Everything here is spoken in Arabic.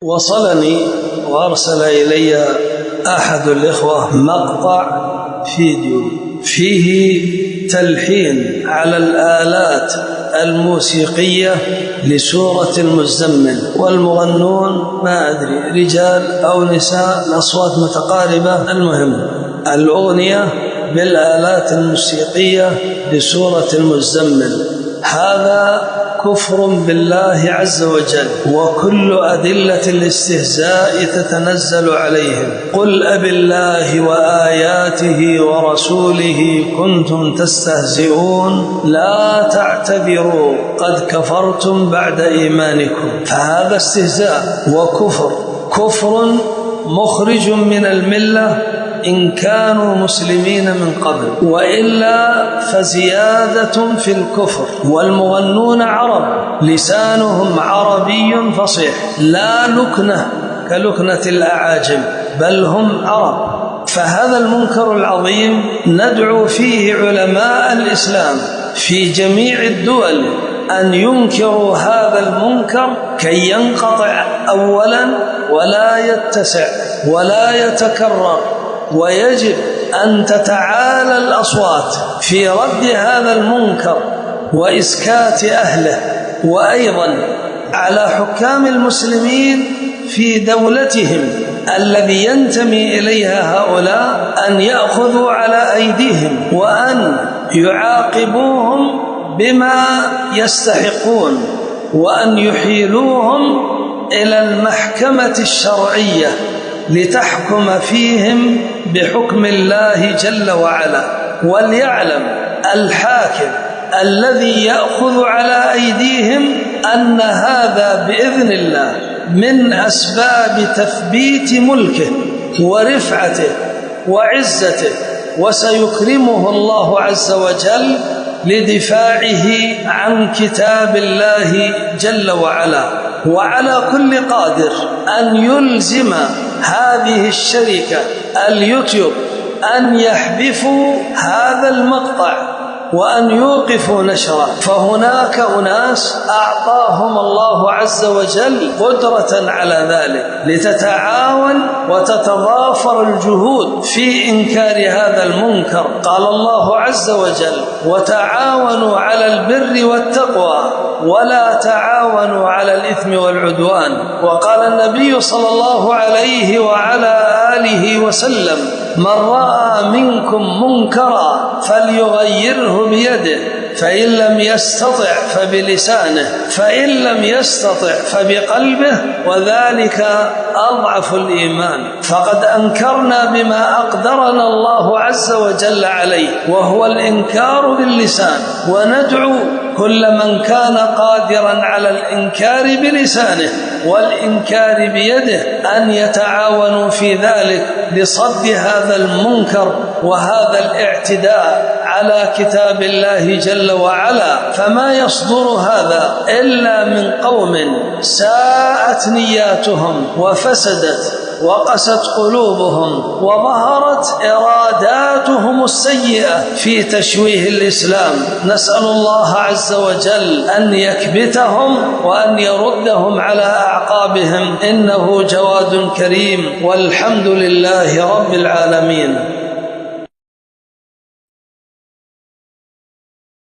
وصلني وأرسل إلي أحد الإخوة مقطع فيديو فيه تلحين على الآلات الموسيقية لسورة المزمل، والمغنون ما أدري رجال أو نساء، الأصوات متقاربة. المهم الأغنية بالآلات الموسيقية لسورة المزمل، هذا كفر بالله عز وجل، وكل أدلة الاستهزاء تتنزل عليهم. قل أبالله وآياته ورسوله كنتم تستهزئون لا تعتذروا قد كفرتم بعد إيمانكم. فهذا استهزاء وكفر، كفر مخرج من الملة إن كانوا مسلمين من قبل، وإلا فزيادة في الكفر. والمغنون عرب لسانهم عربي فصيح، لا لكنة كلكنة الأعاجم، بل هم عرب. فهذا المنكر العظيم ندعو فيه علماء الإسلام في جميع الدول أن ينكروا هذا المنكر كي ينقطع أولا ولا يتسع ولا يتكرر. ويجب أن تتعالى الأصوات في رد هذا المنكر وإسكات أهله. وأيضا على حكام المسلمين في دولتهم الذي ينتمي إليها هؤلاء أن يأخذوا على أيديهم وأن يعاقبوهم بما يستحقون، وأن يحيلوهم إلى المحكمة الشرعية لتحكم فيهم بحكم الله جل وعلا. وليعلم الحاكم الذي يأخذ على أيديهم أن هذا بإذن الله من أسباب تثبيت ملكه ورفعته وعزته، وسيكرمه الله عز وجل لدفاعه عن كتاب الله جل وعلا. وعلى كل قادر أن يلزم هذه الشركة اليوتيوب أن يحذفوا هذا المقطع وأن يوقفوا نشره. فهناك أناس أعطاهم الله عز وجل قدرة على ذلك، لتتعاون وتتضافر الجهود في إنكار هذا المنكر. قال الله عز وجل: وتعاونوا على البر والتقوى ولا تعاونوا على الإثم والعدوان. وقال النبي صلى الله عليه وعلى آله وسلم: من رأى منكم منكرا فليغيره بيده، فإن لم يستطع فبلسانه، فإن لم يستطع فبقلبه، وذلك أضعف الإيمان. فقد أنكرنا بما أقدرنا الله عز وجل عليه، وهو الإنكار باللسان. وندعو كل من كان قادرا على الإنكار بلسانه والإنكار بيده أن يتعاونوا في ذلك لصد هذا المنكر وهذا الاعتداء على كتاب الله جل وعلا. فما يصدر هذا إلا من قوم ساءت نياتهم وفسدت وقست قلوبهم وظهرت إراداتهم السيئة في تشويه الإسلام. نسأل الله عز وجل أن يكبتهم وأن يردهم على أعقابهم، إنه جواد كريم، والحمد لله رب العالمين.